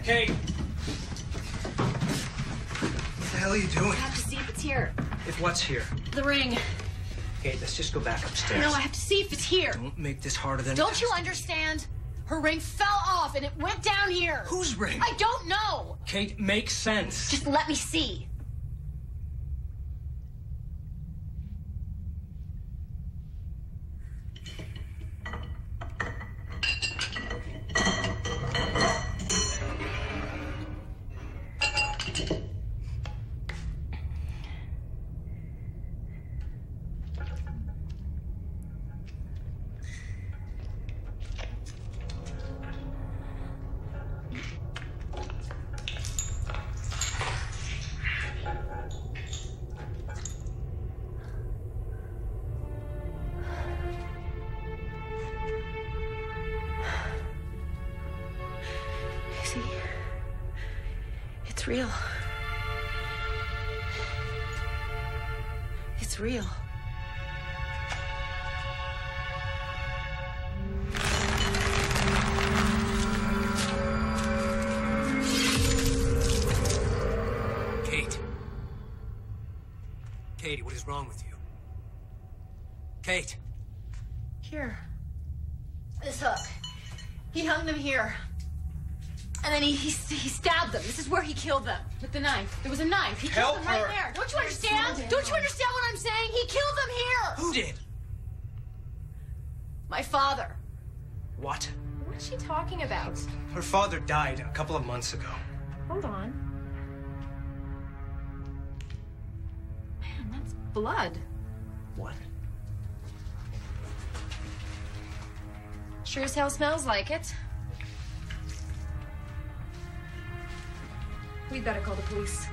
Kate! What the hell are you doing? I have to see if it's here. If what's here? The ring. Kate, let's just go back upstairs. No, I have to see if it's here. Don't make this harder than Don't you understand? Her ring fell off and it went down here. Whose ring? I don't know. Kate, make sense. Just let me see. See? It's real. It's real. Kate. Katie, what is wrong with you? Kate. Here. This hook. He hung them here. And then he stabbed them. This is where he killed them. With the knife. There was a knife. He killed them right there. Don't you understand? Don't you understand what I'm saying? He killed them here. Who did? My father. What? What's she talking about? Her father died a couple of months ago. Hold on. Man, that's blood. What? Sure as hell smells like it. We'd better call the police.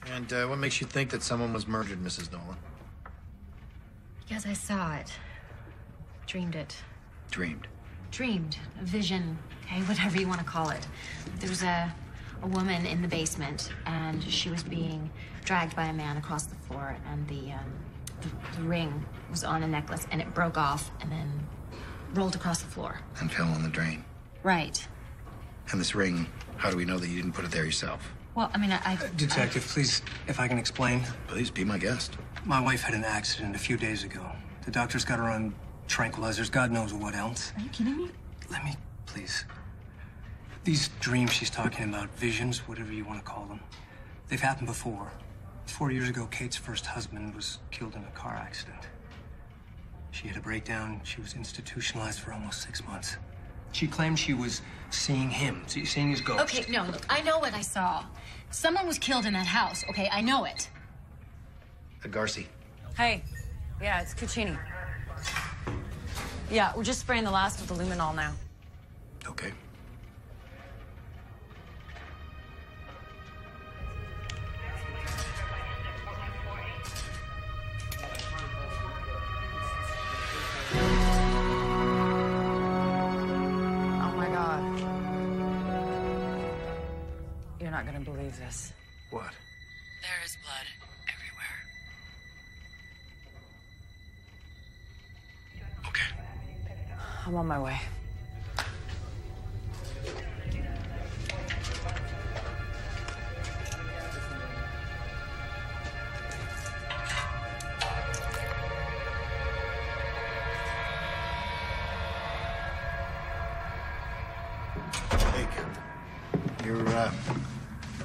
And what makes you think that someone was murdered, Mrs. Nolan? Because I saw it. Dreamed it. Dreamed. Dreamed. A vision. Okay, whatever you want to call it. There was a woman in the basement, and she was being dragged by a man across the floor, and the ring was on a necklace, and it broke off, and then rolled across the floor. And fell in the drain. Right. And this ring, how do we know that you didn't put it there yourself? Well, I mean, Detective, please, if I can explain. Please, be my guest. My wife had an accident a few days ago. The doctors got her on tranquilizers, God knows what else. Are you kidding me? Let me, please. These dreams she's talking about, visions, whatever you want to call them, they've happened before. 4 years ago, Kate's first husband was killed in a car accident. She had a breakdown. She was institutionalized for almost 6 months. She claimed she was seeing him, seeing his ghost. Okay, no, look, I know what I saw. Someone was killed in that house, okay? I know it. Garci. Hey. Yeah, it's Cucini. Yeah, we're just spraying the last of the luminol now. Okay. Oh my God. You're not gonna believe this. What? There is blood everywhere. Okay. I'm on my way.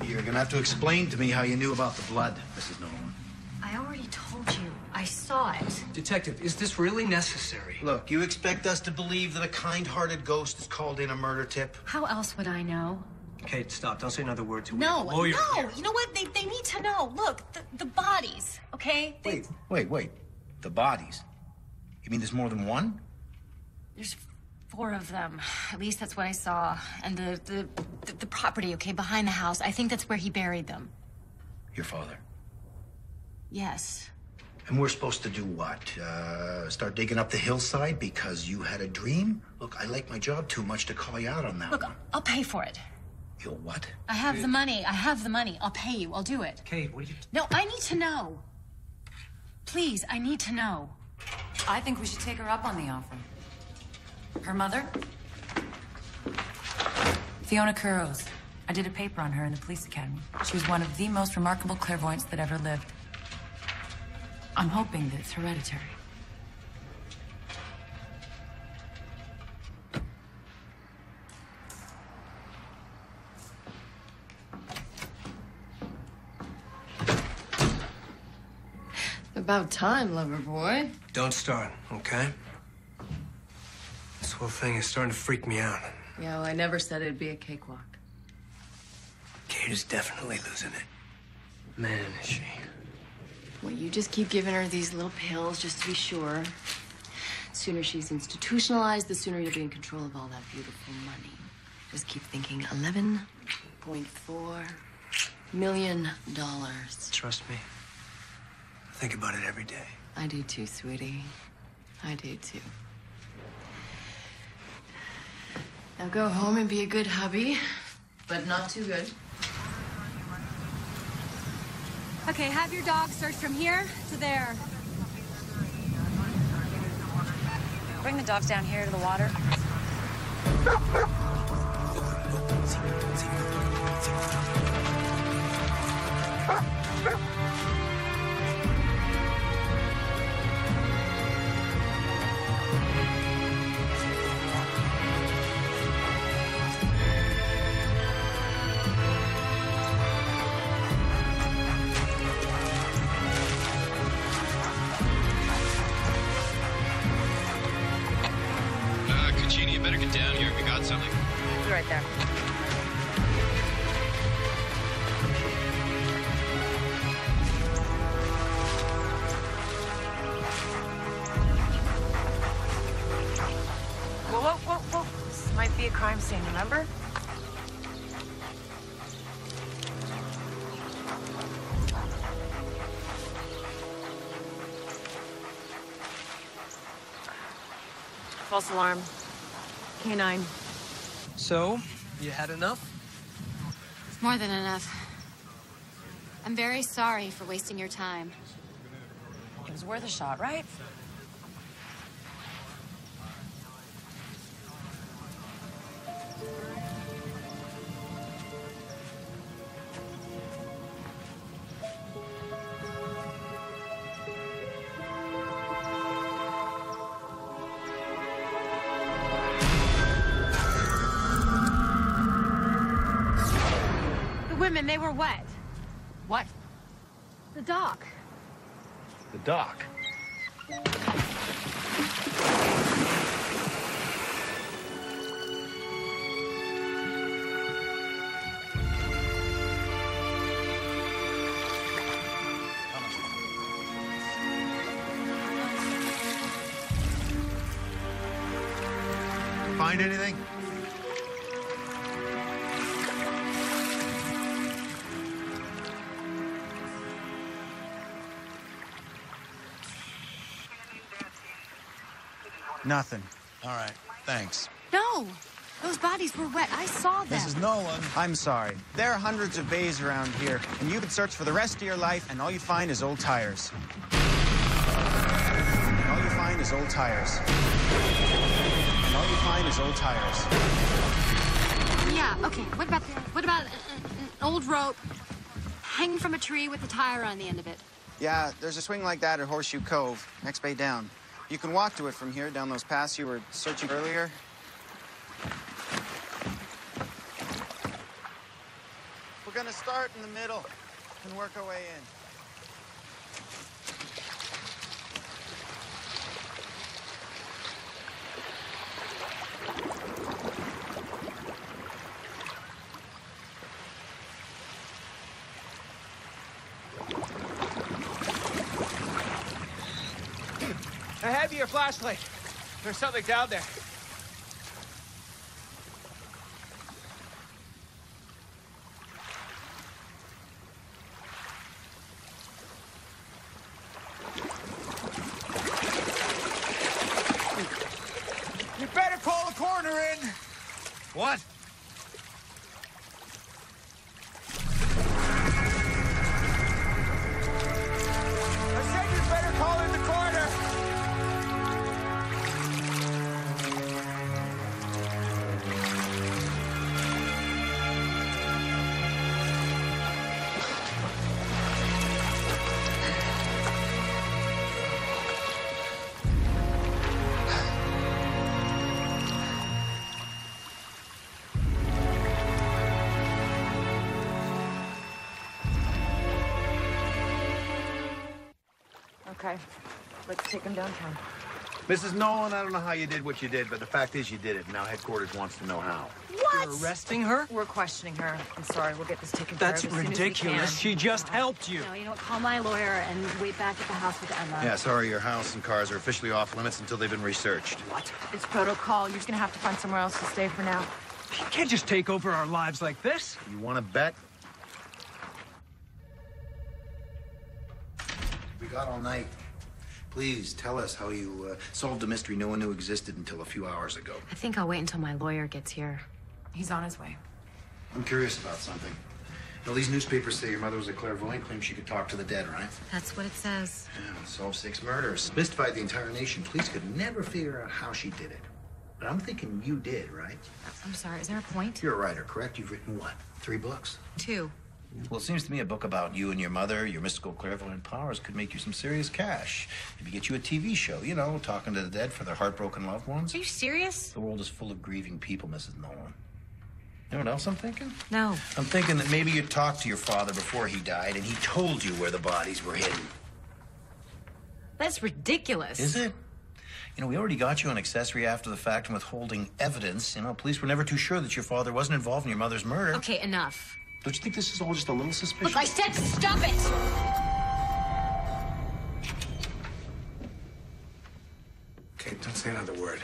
You're gonna have to explain to me how you knew about the blood, Mrs. Nolan. I already told you. I saw it. Detective, is this really necessary? Look, you expect us to believe that a kind-hearted ghost has called in a murder tip? How else would I know? Kate, stop. Don't say another word to No, a lawyer no. here. You know what? They need to know. Look, the bodies, okay? Wait. The bodies? You mean there's more than one? There's 4 of them. At least that's what I saw. And the property, okay, behind the house. I think that's where he buried them. Your father? Yes. And we're supposed to do what? Start digging up the hillside because you had a dream? Look, I like my job too much to call you out on that Look, one. I'll pay for it. You'll what? I have the money. I have the money. I'll pay you. I'll do it. Kate, what are you... No, I need to know. Please, I need to know. I think we should take her up on the offer. Her mother? Fiona Kurros. I did a paper on her in the police academy. She was one of the most remarkable clairvoyants that ever lived. I'm hoping that it's hereditary. About time, lover boy. Don't start, okay? This whole thing is starting to freak me out. Yeah, well, I never said it'd be a cakewalk. Kate is definitely losing it. Man, is she. Well, you just keep giving her these little pills just to be sure. The sooner she's institutionalized, the sooner you'll be in control of all that beautiful money. Just keep thinking $11.4 million. Trust me. I think about it every day. I do too, sweetie. I do too. Now go home and be a good hubby, but not too good. Okay, have your dog search from here to there. Bring the dogs down here to the water. You better get down here. We got something. Be right there. Whoa. This might be a crime scene, remember? False alarm. K9. So, you had enough? More than enough. I'm very sorry for wasting your time. It was worth a shot, right? Women, they were wet. What? The dock. The dock. Find anything? Nothing. All right, thanks. No! Those bodies were wet. I saw them. Mrs. Nolan. I'm sorry. There are hundreds of bays around here, and you could search for the rest of your life, and all you find is old tires. And all you find is old tires. And all you find is old tires. Yeah, okay. What about an old rope hanging from a tree with a tire on the end of it? Yeah, there's a swing like that at Horseshoe Cove, next bay down. You can walk to it from here, down those paths you were searching earlier. We're gonna start in the middle and work our way in. I have your flashlight. There's something down there. You better call the coroner in. What? I said you better call in the coroner. Okay. Let's take him downtown. Mrs. Nolan, I don't know how you did what you did, but the fact is you did it. Now headquarters wants to know how. What? You're arresting her? We're questioning her. I'm sorry. We'll get this taken care of That's as soon as we ridiculous. can. She just helped you. No, you don't call my lawyer and wait back at the house with Emma. Yeah, sorry, your house and cars are officially off limits until they've been researched. What? It's protocol. You're just gonna have to find somewhere else to stay for now. She can't just take over our lives like this. You want to bet? We got all night. Please tell us how you solved a mystery no one knew existed until a few hours ago. I think I'll wait until my lawyer gets here. He's on his way. I'm curious about something. Now, these newspapers say your mother was a clairvoyant, claims she could talk to the dead, right? That's what it says. Yeah, solved 6 murders. Mystified the entire nation. Police could never figure out how she did it. But I'm thinking you did, right? I'm sorry, is there a point? You're a writer, correct? You've written what? 3 books? 2. Well, it seems to me a book about you and your mother, your mystical clairvoyant powers, could make you some serious cash. Maybe get you a TV show, you know, talking to the dead for their heartbroken loved ones. Are you serious? The world is full of grieving people, Mrs. Nolan. You know what else I'm thinking? No. I'm thinking that maybe you talked to your father before he died and he told you where the bodies were hidden. That's ridiculous. Is it? You know, we already got you on accessory after the fact and withholding evidence. You know, police were never too sure that your father wasn't involved in your mother's murder. Okay, enough. Don't you think this is all just a little suspicious? Look, I said stop it! Okay, don't say another word.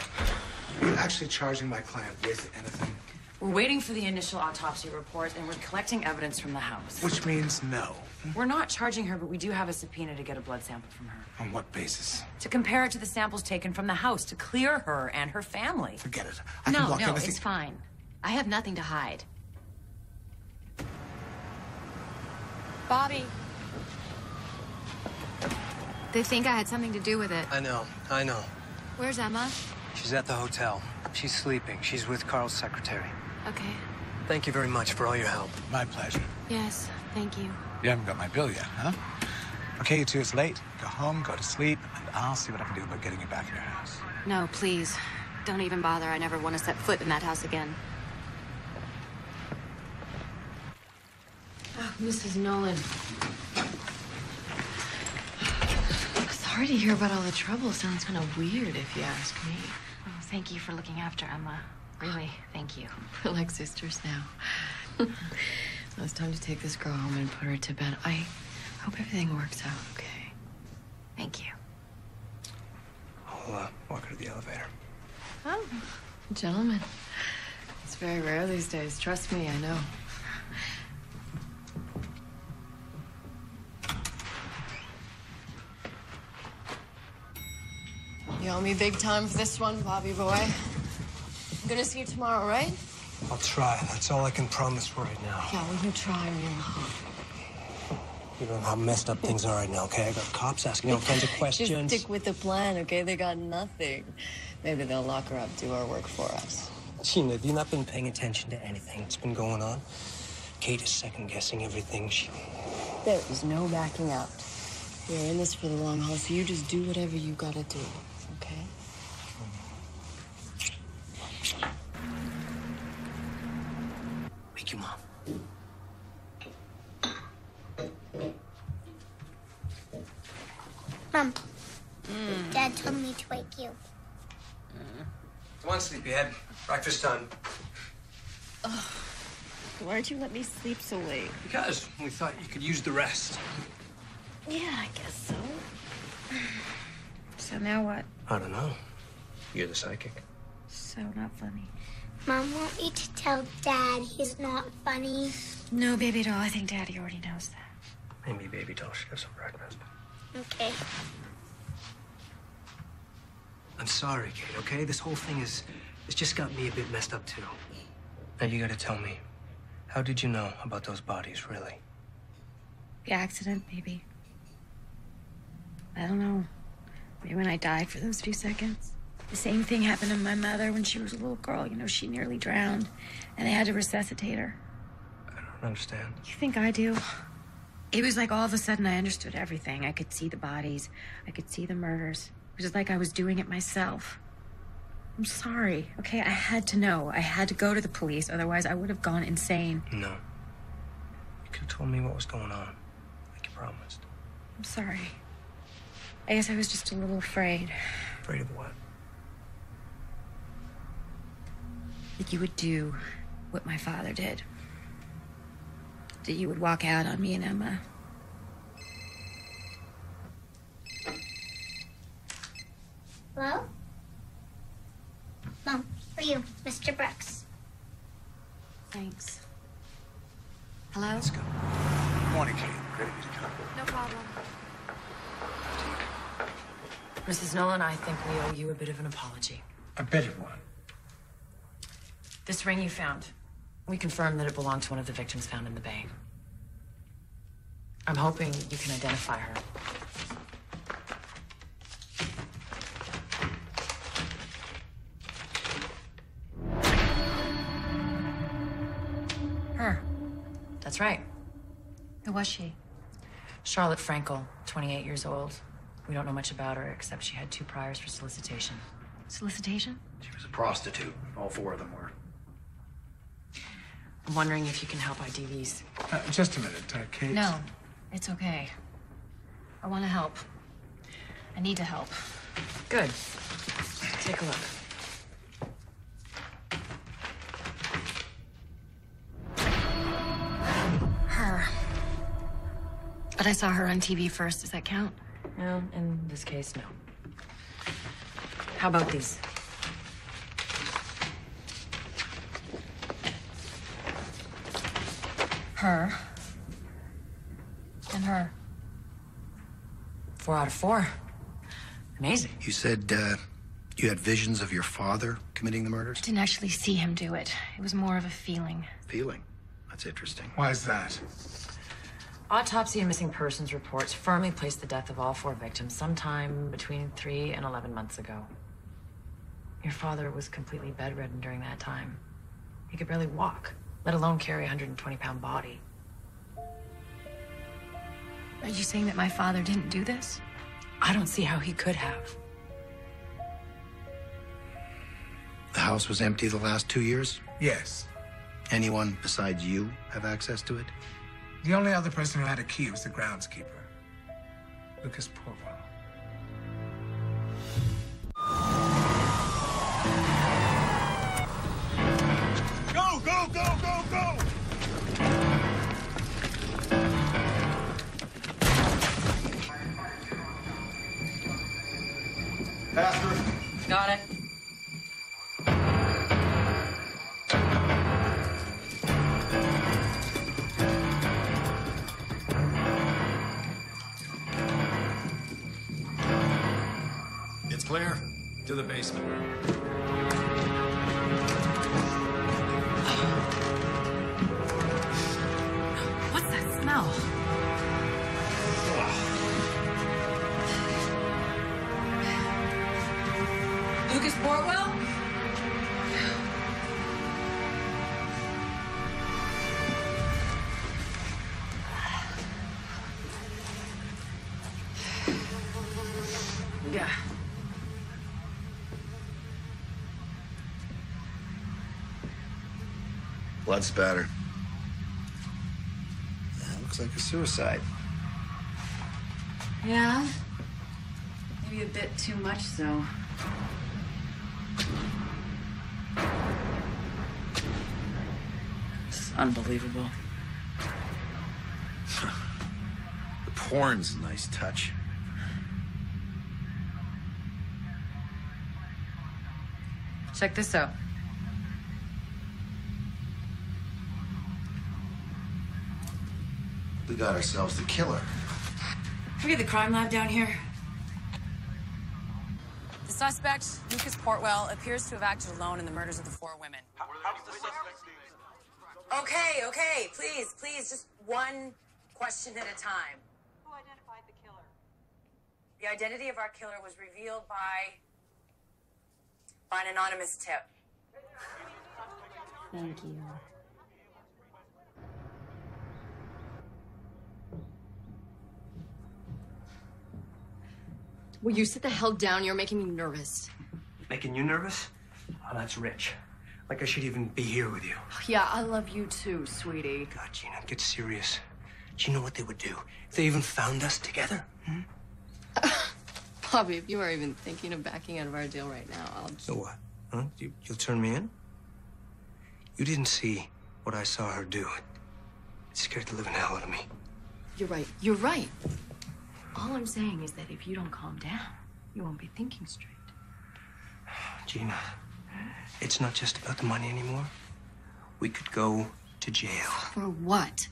Are you actually charging my client with anything? We're waiting for the initial autopsy report, and we're collecting evidence from the house. Which means no. We're not charging her, but we do have a subpoena to get a blood sample from her. On what basis? To compare it to the samples taken from the house, to clear her and her family. Forget it. I can No, block no, anything. it's fine. I have nothing to hide. Bobby. They think I had something to do with it. I know. Where's Emma? She's at the hotel. She's sleeping. She's with Carl's secretary. Okay. Thank you very much for all your help. My pleasure. Yes, thank you. You haven't got my bill yet, huh? Okay, you two, it's late. Go home, go to sleep, and I'll see what I can do about getting you back to your house. No, please. Don't even bother. I never want to set foot in that house again. Oh, Mrs. Nolan. Sorry to hear about all the trouble. Sounds kind of weird if you ask me. Oh, thank you for looking after Emma. Really, thank you. We're like sisters now. So it's time to take this girl home and put her to bed. I hope everything works out okay. Thank you. I'll walk her to the elevator. Oh, gentlemen. It's very rare these days. Trust me, I know. You owe me big time for this one, Bobby boy. I'm gonna see you tomorrow, right? I'll try. That's all I can promise for right now. Yeah, well, you try or you'll hop. You know how messed up things are right now, okay? I got cops asking all kinds of questions. Just stick with the plan, okay? They got nothing. Maybe they'll lock her up, do our work for us. Gina, have you not been paying attention to anything that's been going on? Kate is second-guessing everything. There is no backing out. We're in this for the long haul, so you just do whatever you gotta do, okay? Wake your mom. Mom, Dad told me to wake you. Come on, sleepyhead. Breakfast time. Why'd you let me sleep so late? Because we thought you could use the rest. Yeah, I guess so. So now what? I don't know. You're the psychic. So not funny. Mom, want me to tell Dad he's not funny? No, baby doll. I think Daddy already knows that. Maybe baby doll should have some breakfast. Okay. I'm sorry, Kate, okay? This whole thing it's just got me a bit messed up, too. Now, you gotta tell me, how did you know about those bodies, really? The accident, maybe. I don't know. Maybe when I died for those few seconds. The same thing happened to my mother when she was a little girl. You know, she nearly drowned, and they had to resuscitate her. I don't understand. You think I do? It was like all of a sudden I understood everything. I could see the bodies. I could see the murders. It was like I was doing it myself. I'm sorry, okay? I had to know. I had to go to the police, otherwise I would have gone insane. No. You could have told me what was going on, like you promised. I'm sorry. I guess I was just a little afraid. Afraid of what? That you would do what my father did. That you would walk out on me and Emma. Hello? Mom, for you, Mr. Brooks. Thanks. Hello? Let's go. Morning, Kate. Great of you to come. No problem. Mrs. Nolan, I think we owe you a bit of an apology. A bit of one. This ring you found, we confirmed that it belonged to one of the victims found in the bay. I'm hoping you can identify her. Her. That's right. Who was she? Charlotte Frankel, 28 years old. We don't know much about her, except she had 2 priors for solicitation. Solicitation? She was a prostitute. All 4 of them were. I'm wondering if you can help ID these. Just a minute, Kate. No, it's okay. I want to help. I need to help. Good. Take a look. Her. But I saw her on TV first. Does that count? No, in this case, no. How about these? Her. And her. 4 out of 4. Amazing. You said you had visions of your father committing the murders? Didn't actually see him do it. It was more of a feeling. Feeling? That's interesting. Why is that? Autopsy and missing persons reports firmly placed the death of all 4 victims sometime between 3 and 11 months ago. Your father was completely bedridden during that time. He could barely walk, let alone carry a 120-pound body. Are you saying that my father didn't do this? I don't see how he could have. The house was empty the last 2 years? Yes. Anyone besides you have access to it? The only other person who had a key was the groundskeeper, Lucas Portwell. Go, go, go, go, go! Pastor. Got it. It's clear. To the basement. What's that smell? Lucas Portwell? Yeah. Blood spatter. That looks like a suicide. Yeah. Maybe a bit too much, so. It's unbelievable. The porn's a nice touch. Check this out. We got ourselves the killer. We get the crime lab down here. The suspect, Lucas Portwell, appears to have acted alone in the murders of the 4 women. Okay, please, just one question at a time. Who identified the killer? The identity of our killer was revealed by an anonymous tip. Thank you. Will you sit the hell down? You're making me nervous. Making you nervous? Oh, that's rich. Like I should even be here with you. Yeah, I love you too, sweetie. God, Gina, get serious. Do you know what they would do if they even found us together? Bobby, if you are even thinking of backing out of our deal right now, I'll just... So what? Huh? You'll turn me in? You didn't see what I saw her do. It scared the living hell out of me. You're right. You're right. All I'm saying is that if you don't calm down, you won't be thinking straight. Gina, it's not just about the money anymore. We could go to jail. For what?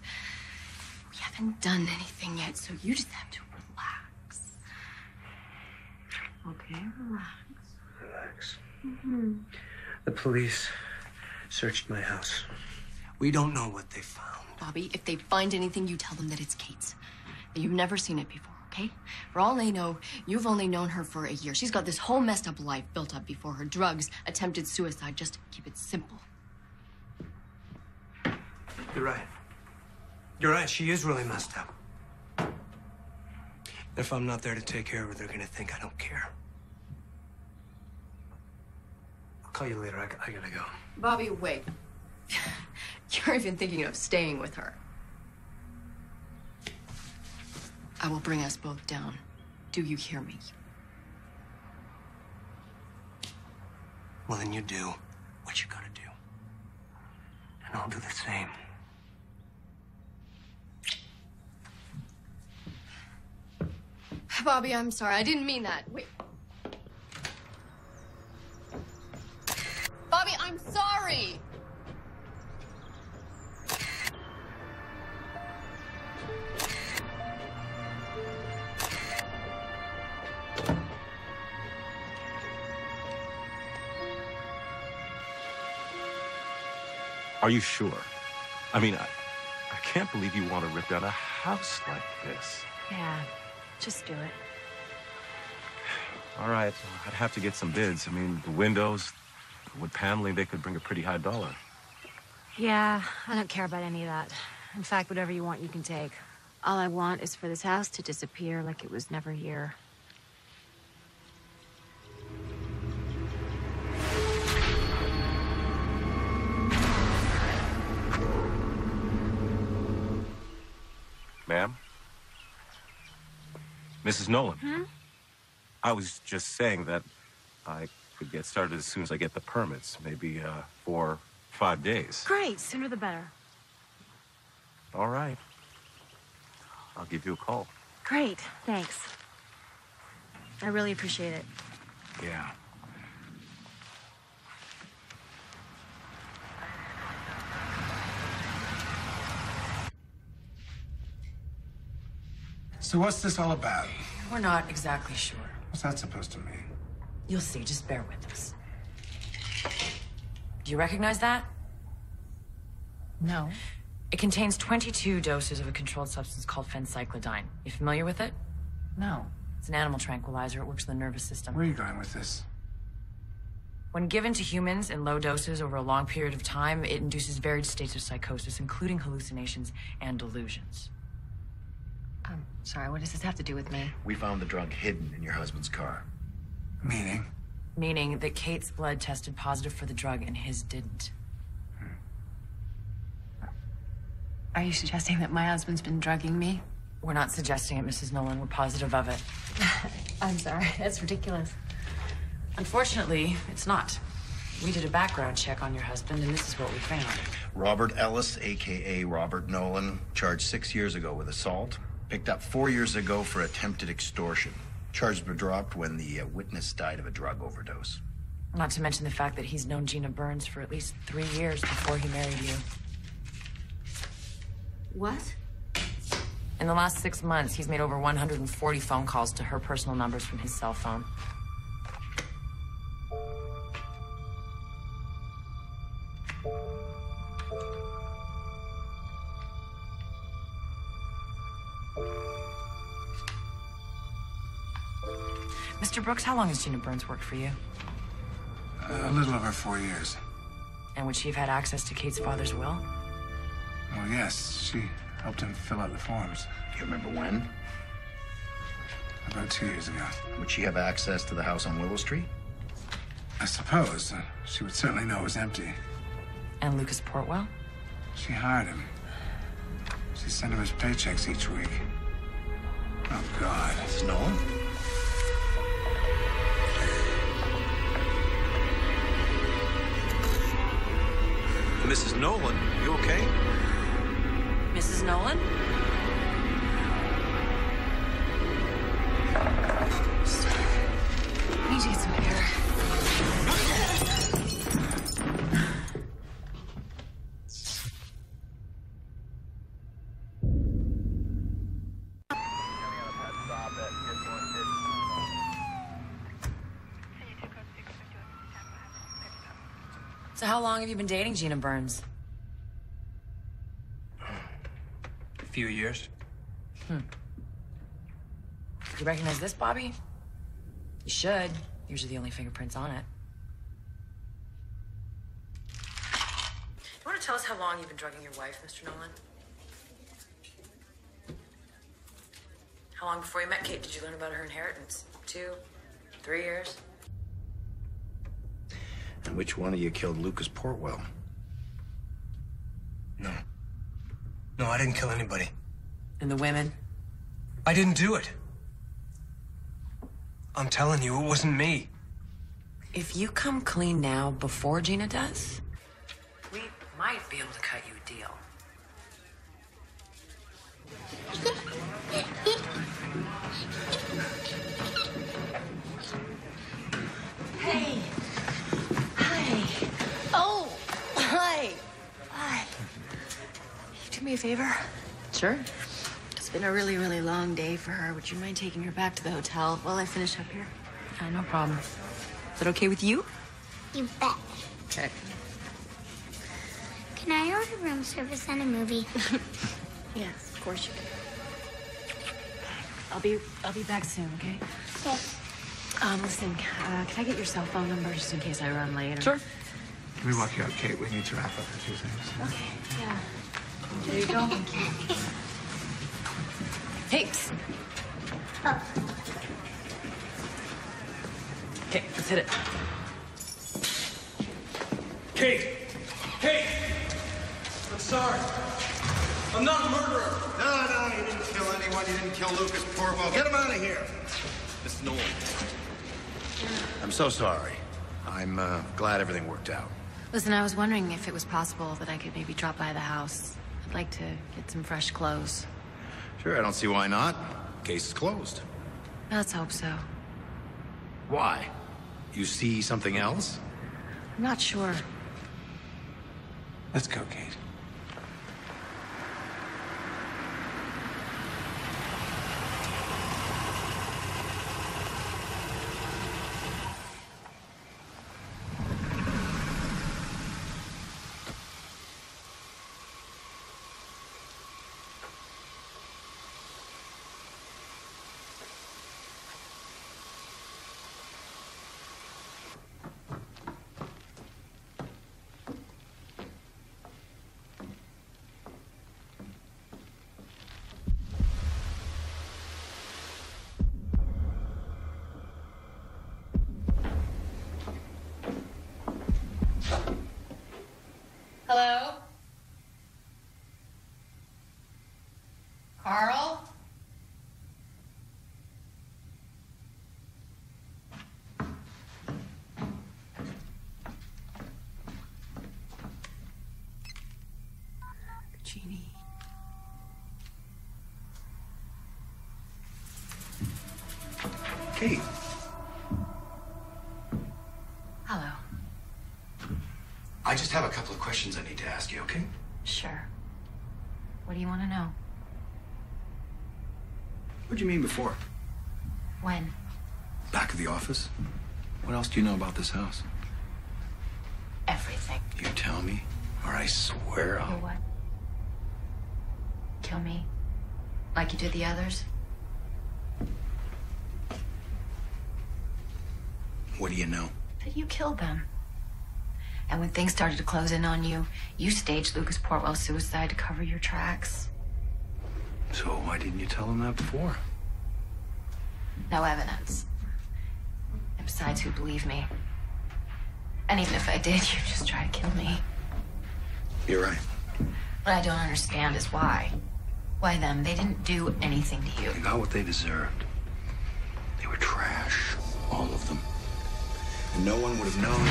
We haven't done anything yet, so you just have to relax. Okay, relax. Relax. Mm-hmm. The police searched my house. We don't know what they found. Bobby, if they find anything, you tell them that it's Kate's. That you've never seen it before, okay? For all they know, you've only known her for a year. She's got this whole messed up life built up before her. Drugs, attempted suicide. Just keep it simple. You're right. You're right. She is really messed up. If I'm not there to take care of her, they're gonna think I don't care. I'll call you later. I gotta go. Bobby, wait. You're even thinking of staying with her. I will bring us both down. Do you hear me? Well, then you do what you gotta do. And I'll do the same. Bobby, I'm sorry. I didn't mean that. Wait. Bobby, I'm sorry. Are you sure? I mean, I can't believe you want to rip down a house like this. Yeah, just do it. All right, I'd have to get some bids. I mean, the windows, the wood paneling, they could bring a pretty high dollar. Yeah, I don't care about any of that. In fact, whatever you want, you can take. All I want is for this house to disappear like it was never here. Ma'am? Mrs. Nolan? Hmm? I was just saying that I could get started as soon as I get the permits. Maybe 4 or 5 days. Great, sooner the better. All right. I'll give you a call. Great, thanks. I really appreciate it. Yeah. So what's this all about? We're not exactly sure. What's that supposed to mean? You'll see, just bear with us. Do you recognize that? No. It contains 22 doses of a controlled substance called phencyclidine. You familiar with it? No. It's an animal tranquilizer. It works in the nervous system. Where are you going with this? When given to humans in low doses over a long period of time, it induces varied states of psychosis, including hallucinations and delusions. Sorry, what does this have to do with me? We found the drug hidden in your husband's car. Meaning? Meaning that Kate's blood tested positive for the drug and his didn't. Are you suggesting that my husband's been drugging me? We're not suggesting it, Mrs. Nolan. We're positive of it. I'm sorry, that's ridiculous. Unfortunately, it's not. We did a background check on your husband, and this is what we found. Robert Ellis, a.k.a. Robert Nolan, charged 6 years ago with assault. Picked up 4 years ago for attempted extortion. Charges were dropped when the witness died of a drug overdose. Not to mention the fact that he's known Gina Burns for at least 3 years before he married you. What? In the last 6 months, he's made over 140 phone calls to her personal numbers from his cell phone. Mr. Brooks, how long has Gina Burns worked for you? A little over 4 years. And would she have had access to Kate's father's will? Well, yes. She helped him fill out the forms. Do you remember when? About 2 years ago. Would she have access to the house on Willow Street? I suppose. She would certainly know it was empty. And Lucas Portwell? She hired him. She sent him his paychecks each week. Oh, God. Mrs. Nolan? Mrs. Nolan, you okay? Mrs. Nolan? I need to get some air. So how long have you been dating Gina Burns? A few years. You recognize this, Bobby? You should. Yours are the only fingerprints on it. You want to tell us how long you've been drugging your wife, Mr. Nolan? How long before you met Kate did you learn about her inheritance? 2, 3 years? And which one of you killed Lucas Portwell? No. No, I didn't kill anybody. And the women? I didn't do it. I'm telling you, it wasn't me. If you come clean now before Gina does, we might be able to cut you a deal. Hey. Hi. Oh, hi. Hi. You do me a favor? Sure. It's been a really, really long day for her. Would you mind taking her back to the hotel while I finish up here? No problem. Is that okay with you? You bet. Okay. Can I order room service and a movie? Yes, of course you can. I'll be back soon, okay? Okay. Listen, can I get your cell phone number just in case I run late? Sure. Can we walk you out, Kate? We need to wrap up a few things. Okay, yeah. There you go. Hey. Oh. Okay, let's hit it. Kate! Kate! I'm sorry. I'm not a murderer. No, you didn't kill anyone. You didn't kill Lucas Portwell. Get him out of here. Mr. Nolan. I'm so sorry. I'm glad everything worked out. Listen, I was wondering if it was possible that I could maybe drop by the house. I'd like to get some fresh clothes. Sure, I don't see why not. Case is closed. Let's hope so. Why? You see something else? I'm not sure. Let's go, Kate. Hello? Carl? Jeannie. Kate. Hello. I just have a couple of questions I need to ask you, okay? Sure. What do you want to know? What'd you mean before? When? Back of the office? What else do you know about this house? Everything. You tell me, or I swear I'll... Or what? Kill me? Like you did the others? What do you know? That you killed them. And when things started to close in on you, you staged Lucas Portwell's suicide to cover your tracks. So why didn't you tell him that before? No evidence. And besides, who'd believe me? And even if I did, you'd just try to kill me. You're right. What I don't understand is why. Why them? They didn't do anything to you. They got what they deserved. They were trash. All of them. And no one would have known.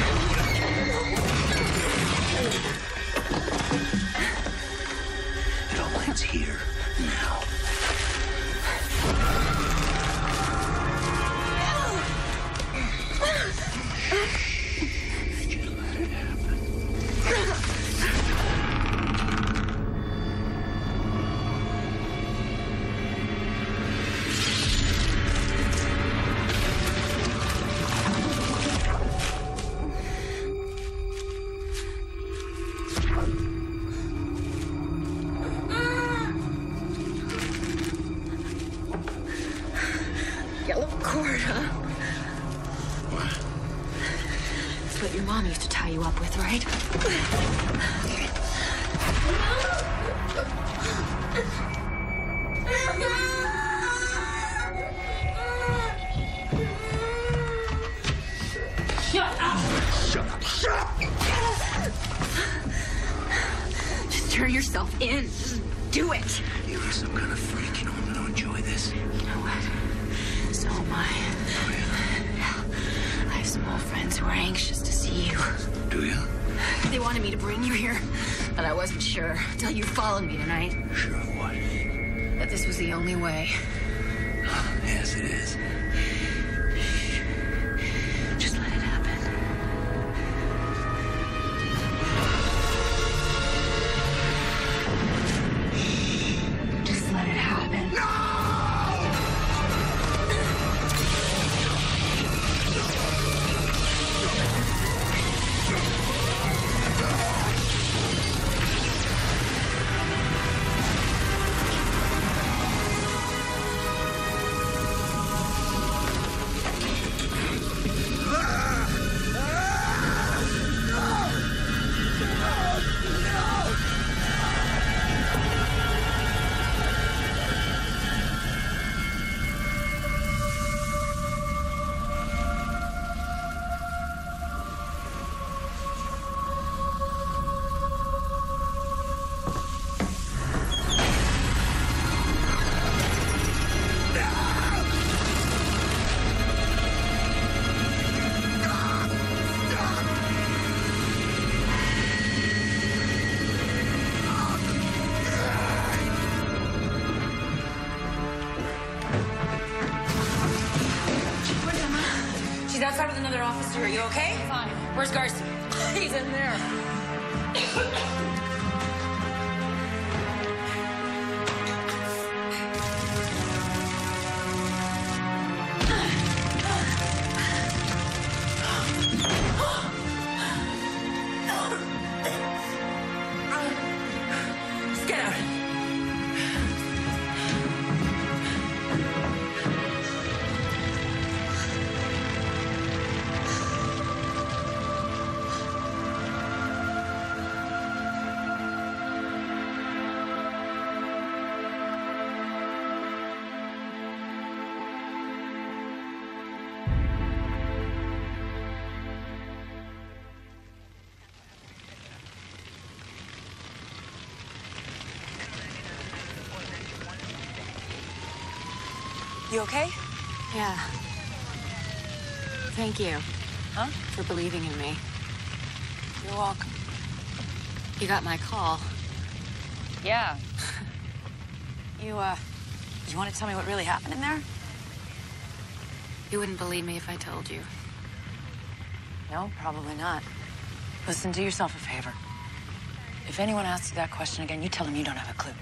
It all ends here, now. Just let it happen. Yellow cord, huh? What? That's what your mom used to tie you up with, right? Shut up! Shut up. Shut up! Just turn yourself in. Just do it. You are some kind of freak. You know I'm gonna enjoy this. You know what? So am I. Oh, yeah? I have some old friends who are anxious to see you. Do you? They wanted me to bring you here, but I wasn't sure until you followed me tonight. Sure of what? That this was the only way. Yes, it is. Just let it happen. Just let it happen. She's outside with another officer. Are you okay? Fine. Where's Garcia? He's in there. Just get out. You okay? Yeah. Thank you. Huh? For believing in me. You're welcome. You got my call. Yeah. You want to tell me what really happened in there? You wouldn't believe me if I told you. No, probably not. Listen, do yourself a favor. If anyone asks you that question again, you tell them you don't have a clue.